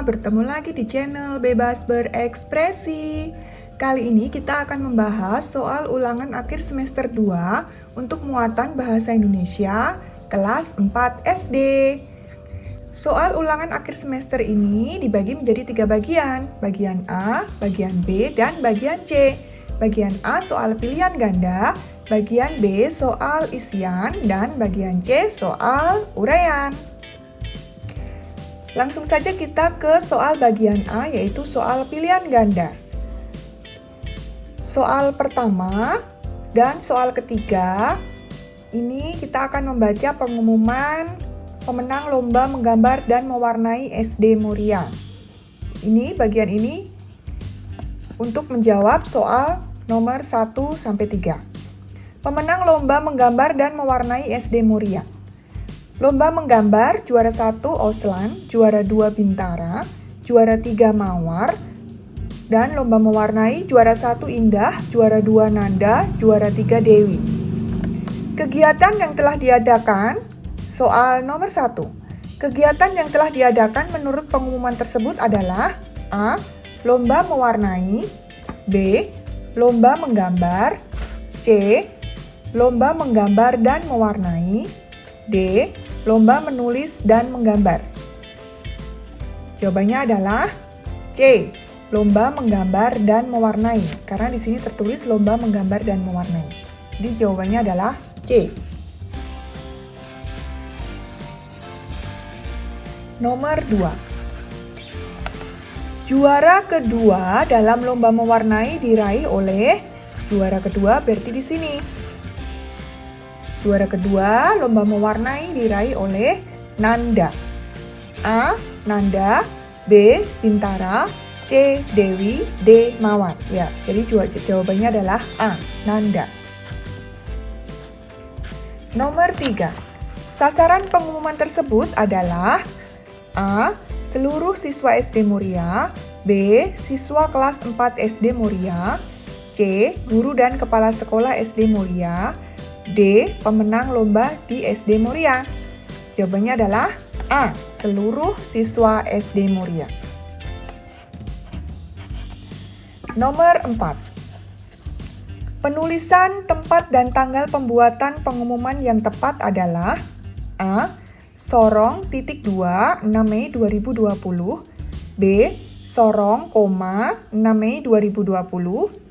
bertemu lagi di channel Bebas Berekspresi. Kali ini kita akan membahas soal ulangan akhir semester 2 untuk muatan bahasa Indonesia kelas 4 SD. Soal ulangan akhir semester ini dibagi menjadi 3 bagian, bagian A, bagian B, dan bagian C. Bagian A soal pilihan ganda, bagian B soal isian, dan bagian C soal uraian. Langsung saja kita ke soal bagian A, yaitu soal pilihan ganda. Soal pertama dan soal ketiga, ini kita akan membaca pengumuman pemenang lomba menggambar dan mewarnai SD Muria. Ini bagian ini untuk menjawab soal nomor 1-3. Pemenang lomba menggambar dan mewarnai SD Muria. Lomba menggambar juara 1 Oslan, juara 2 Bintara, juara 3 Mawar, dan lomba mewarnai juara 1 Indah, juara 2 Nanda, juara 3 Dewi. Kegiatan yang telah diadakan, soal nomor 1. Kegiatan yang telah diadakan menurut pengumuman tersebut adalah A. Lomba mewarnai, B. Lomba menggambar, C. Lomba menggambar dan mewarnai, D. Lomba menulis dan menggambar. Jawabannya adalah C. Lomba menggambar dan mewarnai. Karena di sini tertulis lomba menggambar dan mewarnai. Jadi jawabannya adalah C. Nomor 2. Juara kedua dalam lomba mewarnai diraih oleh juara kedua berarti di sini. Juara kedua lomba mewarnai diraih oleh Nanda. A. Nanda, B. Bintara, C. Dewi, D. Mawar. Ya, jadi jawabannya adalah A. Nanda. Nomor 3. Sasaran pengumuman tersebut adalah A. Seluruh siswa SD Muria, B. Siswa kelas 4 SD Muria, C. Guru dan kepala sekolah SD Muria, D. Pemenang lomba di SD Muria. Jawabannya adalah A. Seluruh siswa SD Muria. Nomor 4. Penulisan tempat dan tanggal pembuatan pengumuman yang tepat adalah A. Sorong titik 2 6 Mei 2020, B. Sorong, 6 Mei 2020,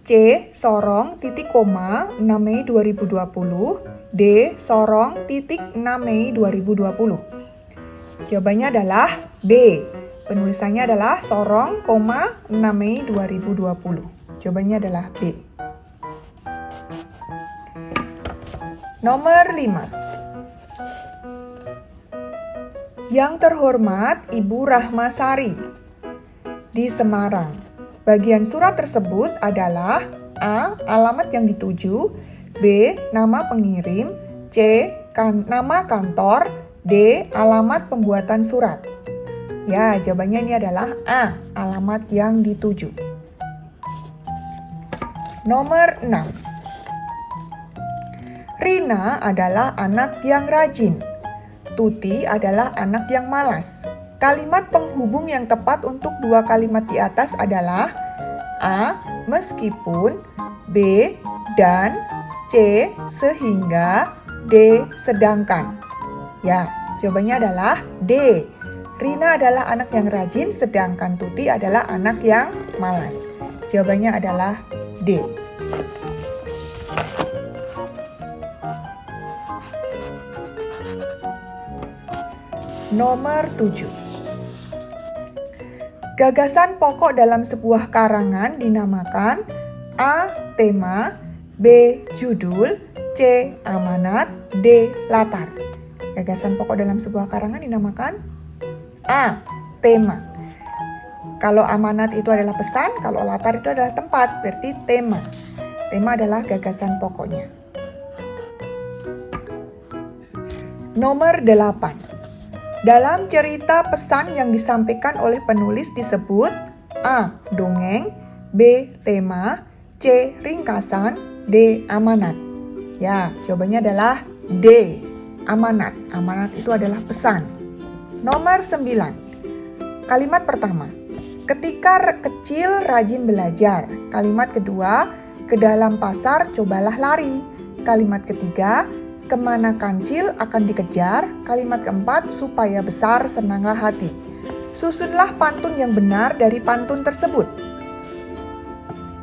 C. Sorong titik koma 6 Mei 2020, D. Sorong titik 6 Mei 2020. Jawabannya adalah B. Penulisannya adalah sorong, 6 Mei 2020. Jawabannya adalah B. Nomor 5. Yang terhormat Ibu Rahmasari di Semarang. Bagian surat tersebut adalah A. Alamat yang dituju, B. Nama pengirim, C. Nama kantor, D. Alamat pembuatan surat. Ya, jawabannya ini adalah A. Alamat yang dituju. Nomor 6. Rina adalah anak yang rajin. Tuti adalah anak yang malas. Kalimat penghubung yang tepat untuk dua kalimat di atas adalah A. Meskipun, B. Dan, C. Sehingga, D. Sedangkan. Ya, jawabannya adalah D. Rina adalah anak yang rajin, sedangkan Tuti adalah anak yang malas. Jawabannya adalah D. Nomor 7. Gagasan pokok dalam sebuah karangan dinamakan A. Tema, B. Judul, C. Amanat, D. Latar. Gagasan pokok dalam sebuah karangan dinamakan A. Tema. Kalau amanat itu adalah pesan, kalau latar itu adalah tempat, berarti tema. Tema adalah gagasan pokoknya. Nomor 8. Dalam cerita pesan yang disampaikan oleh penulis disebut A. Dongeng, B. Tema, C. Ringkasan, D. Amanat. Ya, jawabannya adalah D. Amanat. Amanat itu adalah pesan. Nomor 9. Kalimat pertama, ketika kecil rajin belajar. Kalimat kedua, ke dalam pasar cobalah lari. Kalimat ketiga, kemana kancil akan dikejar. Kalimat keempat, supaya besar senanglah hati. Susunlah pantun yang benar dari pantun tersebut.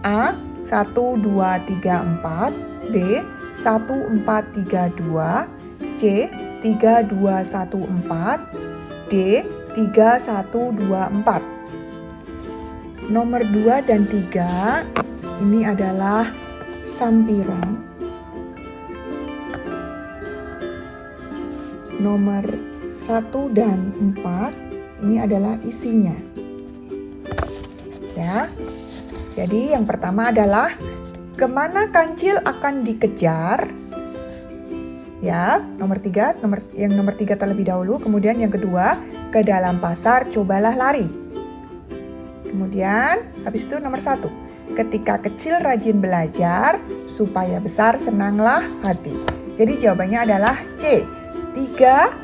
A. 1, 2, 3, 4. B. 1, 4, 3, 2. C. 3, 2, 1, 4. D. 3, 1, 2, 4. Nomor 2 dan 3 ini adalah sampiran. Nomor 1 dan 4 ini adalah isinya. Ya. Jadi yang pertama adalah kemana kancil akan dikejar? Ya, nomor 3 terlebih dahulu, kemudian yang kedua, ke dalam pasar cobalah lari. Kemudian habis itu nomor 1, ketika kecil rajin belajar, supaya besar senanglah hati. Jadi jawabannya adalah C. 3,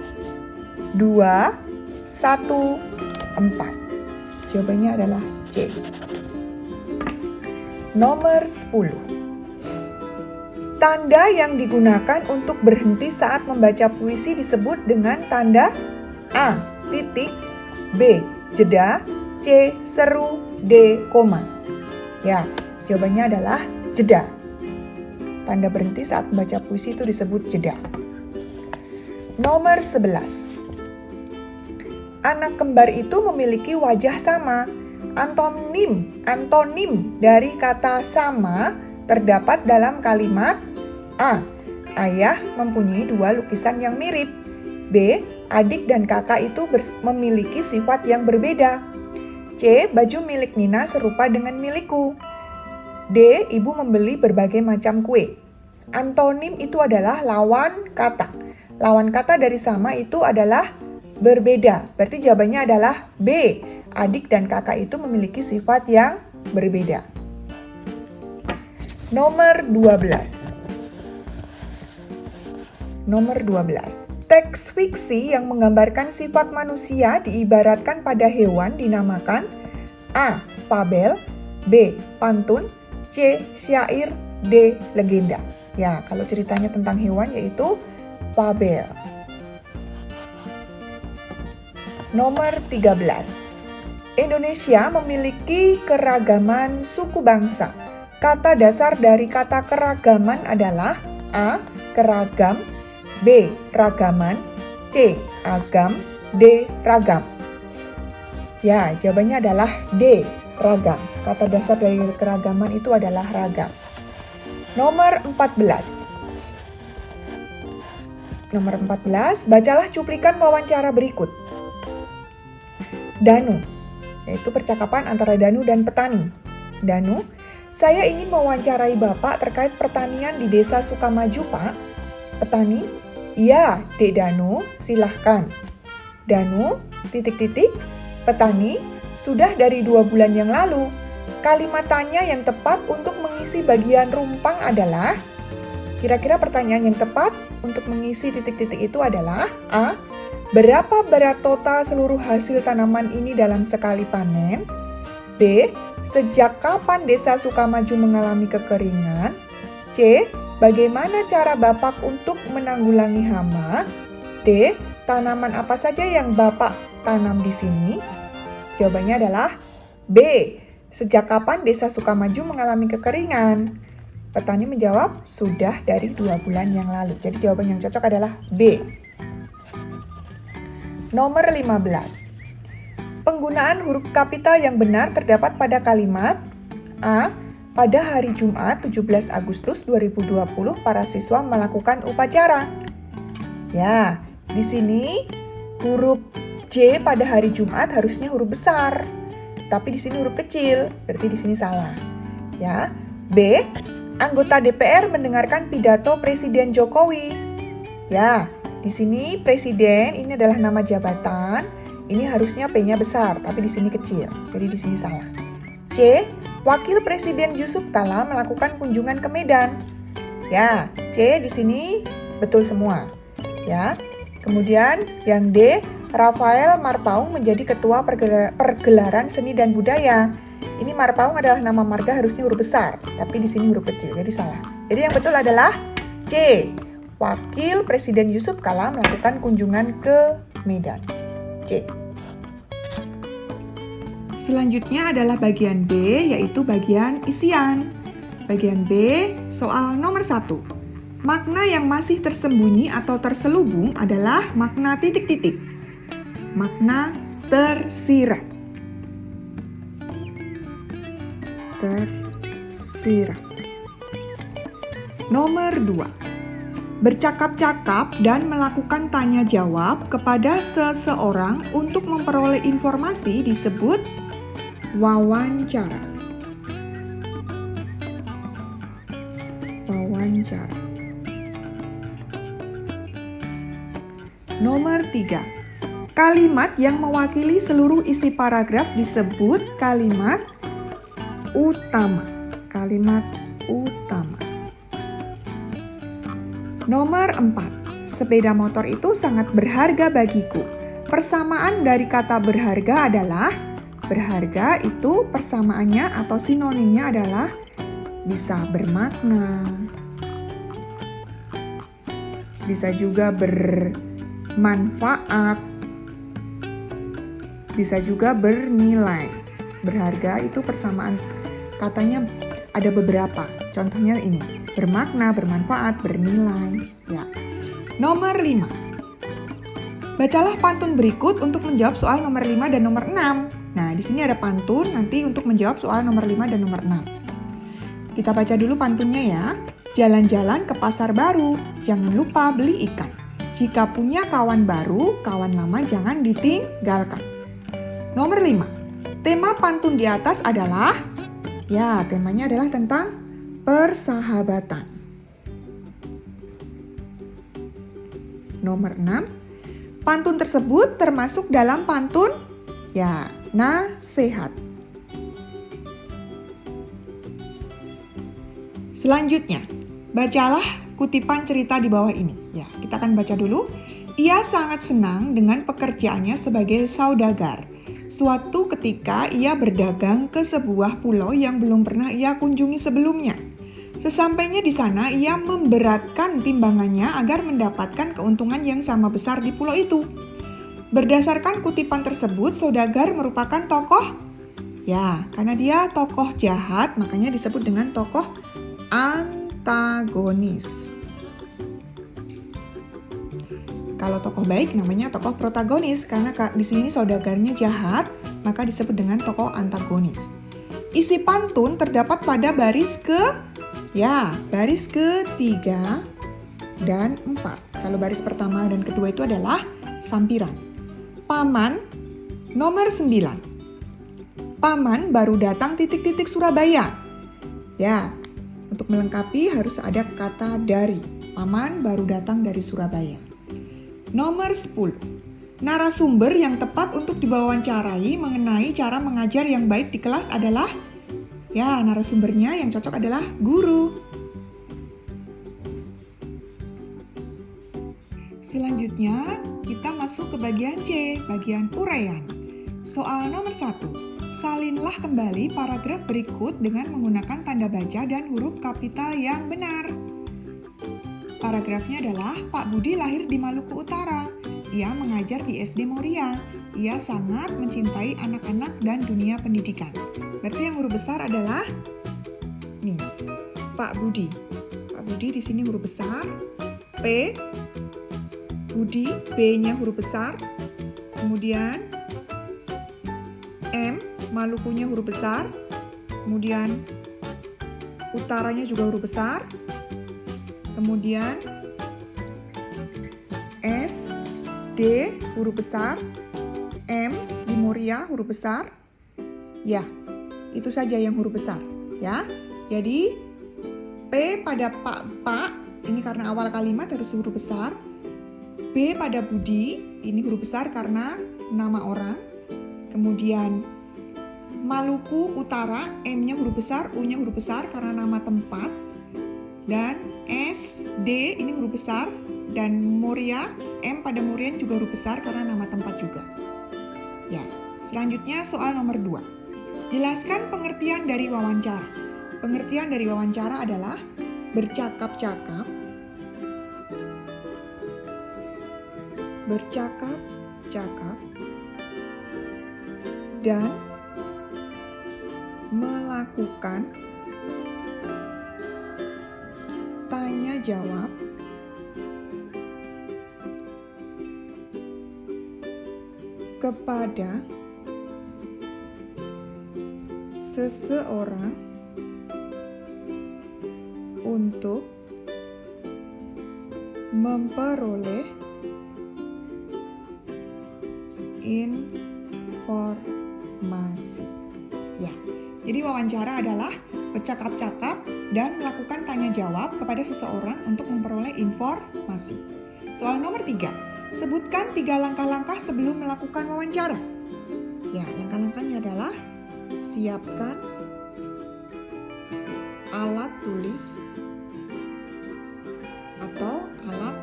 2, 1, 4. Jawabannya adalah C. Nomor 10. Tanda yang digunakan untuk berhenti saat membaca puisi disebut dengan tanda A. Titik, B. Jeda, C. Seru, D. Koma. Ya, jawabannya adalah jeda. Tanda berhenti saat membaca puisi itu disebut jeda. Nomor 11. Anak kembar itu memiliki wajah sama. Antonim dari kata sama terdapat dalam kalimat A. Ayah mempunyai 2 lukisan yang mirip. B. Adik dan kakak itu memiliki sifat yang berbeda. C. Baju milik Nina serupa dengan milikku. D. Ibu membeli berbagai macam kue. Antonim itu adalah lawan kata. Lawan kata dari sama itu adalah berbeda. Berarti jawabannya adalah B. Adik dan kakak itu memiliki sifat yang berbeda. Nomor 12. Teks fiksi yang menggambarkan sifat manusia diibaratkan pada hewan dinamakan A. Fabel, B. Pantun, C. Syair, D. Legenda. Ya, kalau ceritanya tentang hewan yaitu fabel. Nomor 13. Indonesia memiliki keragaman suku bangsa. Kata dasar dari kata keragaman adalah A. Keragam, B. Ragaman, C. Agam, D. Ragam. Ya, jawabannya adalah D. Ragam. Kata dasar dari keragaman itu adalah ragam. Nomor 14. Bacalah cuplikan wawancara berikut. Danu, yaitu percakapan antara Danu dan petani. Danu, saya ingin mewawancarai Bapak terkait pertanian di Desa Sukamaju, Pak. Petani, iya, Dek Danu, silahkan. Danu, Petani, sudah dari 2 bulan yang lalu. Kalimat tanya yang tepat untuk mengisi bagian rumpang adalah, kira-kira pertanyaan yang tepat untuk mengisi titik-titik itu adalah A. Berapa berat total seluruh hasil tanaman ini dalam sekali panen? B. Sejak kapan Desa Sukamaju mengalami kekeringan? C. Bagaimana cara Bapak untuk menanggulangi hama? D. Tanaman apa saja yang Bapak tanam di sini? Jawabannya adalah B. Sejak kapan Desa Sukamaju mengalami kekeringan? Petani menjawab, sudah dari 2 bulan yang lalu. Jadi jawaban yang cocok adalah B. Nomor 15. Penggunaan huruf kapital yang benar terdapat pada kalimat A. Pada hari Jumat 17 Agustus 2020 para siswa melakukan upacara. Ya, di sini huruf J pada hari Jumat harusnya huruf besar. Tapi di sini huruf kecil, berarti di sini salah. Ya. B. Anggota DPR mendengarkan pidato Presiden Jokowi. Ya, di sini presiden ini adalah nama jabatan. Ini harusnya P-nya besar, tapi di sini kecil. Jadi di sini salah. C. Wakil Presiden Yusuf Kala melakukan kunjungan ke Medan. Ya, C di sini betul semua. Ya. Kemudian yang D, Rafael Marpaung menjadi ketua pergelaran seni dan budaya. Ini Marpaung adalah nama marga, harusnya huruf besar, tapi di sini huruf kecil, jadi salah. Jadi yang betul adalah C. Wakil Presiden Yusuf Kala melakukan kunjungan ke Medan. C. Selanjutnya adalah bagian B, yaitu bagian isian. Bagian B, soal nomor 1. Makna yang masih tersembunyi atau terselubung adalah makna titik-titik. Makna tersirat. Tersirat. Nomor 2. Bercakap-cakap dan melakukan tanya jawab kepada seseorang untuk memperoleh informasi disebut wawancara. Wawancara. Nomor 3. Kalimat yang mewakili seluruh isi paragraf disebut kalimat utama. Kalimat utama. Nomor 4. Sepeda motor itu sangat berharga bagiku. Persamaan dari kata berharga adalah berharga itu persamaannya atau sinonimnya adalah bisa bermakna, bisa juga bermanfaat, bisa juga bernilai. Berharga itu persamaan katanya ada beberapa. Contohnya ini, bermakna, bermanfaat, bernilai. Ya. Nomor 5. Bacalah pantun berikut untuk menjawab soal nomor 5 dan nomor 6. Nah, di sini ada pantun nanti untuk menjawab soal nomor 5 dan nomor 6. Kita baca dulu pantunnya ya. Jalan-jalan ke pasar baru, jangan lupa beli ikan. Jika punya kawan baru, kawan lama jangan ditinggalkan. Nomor 5. Tema pantun di atas adalah, ya, temanya adalah tentang persahabatan. Nomor 6. Pantun tersebut termasuk dalam pantun, ya, nasihat. Selanjutnya, bacalah kutipan cerita di bawah ini. Ya, kita akan baca dulu. Ia sangat senang dengan pekerjaannya sebagai saudagar. Suatu ketika ia berdagang ke sebuah pulau yang belum pernah ia kunjungi sebelumnya. Sesampainya di sana, ia memberatkan timbangannya agar mendapatkan keuntungan yang sama besar di pulau itu. Berdasarkan kutipan tersebut, saudagar merupakan tokoh, ya, karena dia tokoh jahat, makanya disebut dengan tokoh antagonis. Kalau tokoh baik namanya tokoh protagonis, karena di sini saudagarnya jahat, maka disebut dengan tokoh antagonis. Isi pantun terdapat pada baris baris ketiga dan 4. Kalau baris pertama dan kedua itu adalah sampiran. Paman nomor 9. Paman baru datang titik-titik Surabaya. Ya, untuk melengkapi harus ada kata dari. Paman baru datang dari Surabaya. Nomor 10. Narasumber yang tepat untuk diwawancarai mengenai cara mengajar yang baik di kelas adalah, ya, narasumbernya yang cocok adalah guru. Selanjutnya, kita masuk ke bagian C, bagian uraian. Soal nomor 1. Salinlah kembali paragraf berikut dengan menggunakan tanda baca dan huruf kapital yang benar. Paragrafnya adalah, Pak Budi lahir di Maluku Utara. Ia mengajar di SD Moria. Ia sangat mencintai anak-anak dan dunia pendidikan. Berarti yang huruf besar adalah nih, Pak Budi. Pak Budi di sini huruf besar. P, Budi, B-nya huruf besar. Kemudian M, Malukunya huruf besar. Kemudian utaranya juga huruf besar. Kemudian S, D huruf besar, M di Moria huruf besar. Ya, itu saja yang huruf besar, ya. Jadi P pada Pak, ini karena awal kalimat harus huruf besar. B pada Budi, ini huruf besar karena nama orang. Kemudian Maluku Utara, M-nya huruf besar, U-nya huruf besar karena nama tempat. Dan S, D ini huruf besar, dan Moria, M pada Moria juga huruf besar karena nama tempat juga. Ya, selanjutnya soal nomor 2. Jelaskan pengertian dari wawancara. Pengertian dari wawancara adalah bercakap-cakap, dan melakukan tanya jawab kepada seseorang untuk memperoleh informasi. Ya, jadi wawancara adalah bercakap-cakap dan melakukan tanya jawab kepada seseorang untuk memperoleh informasi. Soal nomor 3. Sebutkan 3 langkah-langkah sebelum melakukan wawancara. Ya, langkah-langkahnya adalah siapkan alat tulis atau alat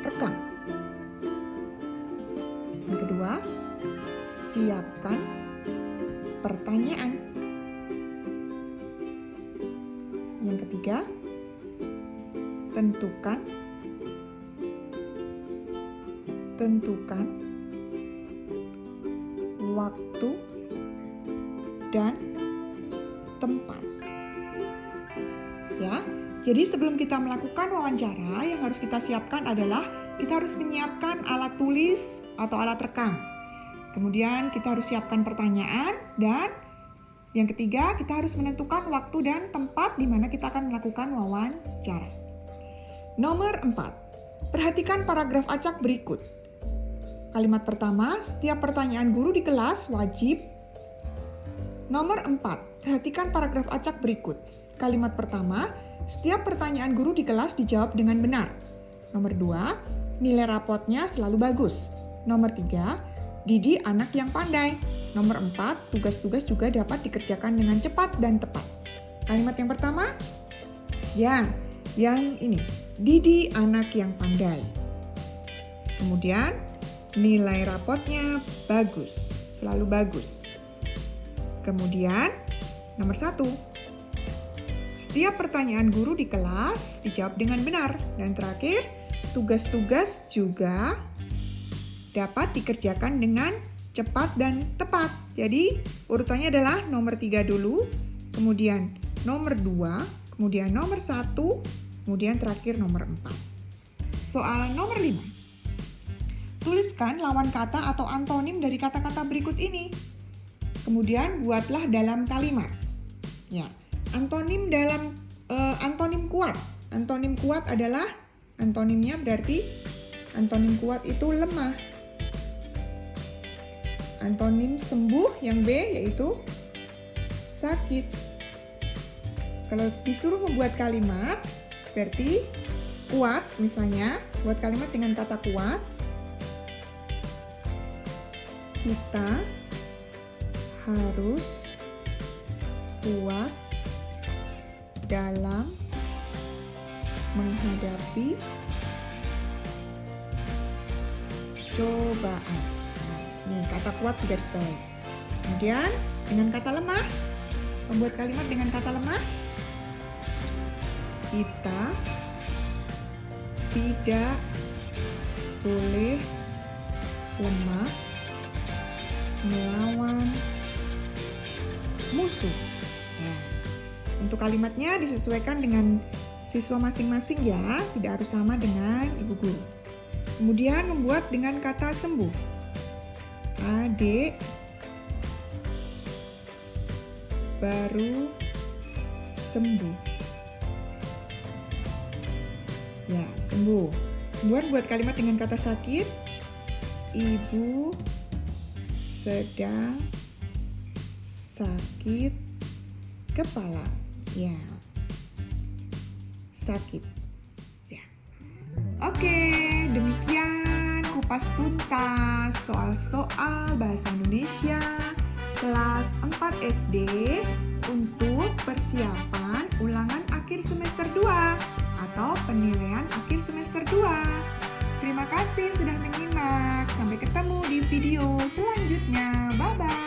rekam. Yang kedua, siapkan pertanyaan. Yang ketiga, tentukan waktu dan tempat. Ya, jadi sebelum kita melakukan wawancara, yang harus kita siapkan adalah kita harus menyiapkan alat tulis atau alat rekam. Kemudian kita harus siapkan pertanyaan, dan yang ketiga kita harus menentukan waktu dan tempat di mana kita akan melakukan wawancara. Nomor 4. Perhatikan paragraf acak berikut. Kalimat pertama, setiap pertanyaan guru di kelas wajib. Nomor 4. Perhatikan paragraf acak berikut. Kalimat pertama, setiap pertanyaan guru di kelas dijawab dengan benar. Nomor 2, nilai rapotnya selalu bagus. Nomor 3, Didi anak yang pandai. Nomor 4, tugas-tugas juga dapat dikerjakan dengan cepat dan tepat. Kalimat yang pertama, yang ini, Didi anak yang pandai. Kemudian, nilai rapotnya bagus, selalu bagus. Kemudian, nomor 1, setiap pertanyaan guru di kelas dijawab dengan benar. Dan terakhir, tugas-tugas juga dapat dikerjakan dengan cepat dan tepat. Jadi, urutannya adalah nomor 3 dulu, kemudian nomor 2, kemudian nomor 1, kemudian terakhir nomor 4. Soal nomor 5. Tuliskan lawan kata atau antonim dari kata-kata berikut ini. Kemudian buatlah dalam kalimat. Ya, antonim kuat. Antonim kuat adalah, antonimnya berarti antonim kuat itu lemah. Antonim sembuh yang B yaitu sakit. Kalau disuruh membuat kalimat berarti kuat, misalnya buat kalimat dengan kata kuat. Kita harus kuat dalam menghadapi cobaan. Nih, kata kuat di garis bawah. Kemudian dengan kata lemah, membuat kalimat dengan kata lemah, kita tidak boleh lemah melawan musuh. Ya. Untuk kalimatnya disesuaikan dengan siswa masing-masing ya, tidak harus sama dengan ibu guru. Kemudian membuat dengan kata sembuh. Adik baru sembuh. Ya, sembuh. Kemudian buat kalimat dengan kata sakit. Ibu sedang sakit kepala. Ya, sakit. Ya. Oke, demikian kupas tuntas soal-soal bahasa Indonesia kelas 4 SD untuk persiapan ulangan akhir semester 2 atau penilaian akhir semester 2. Terima kasih sudah menyimak. Sampai ketemu di video selanjutnya. Bye-bye.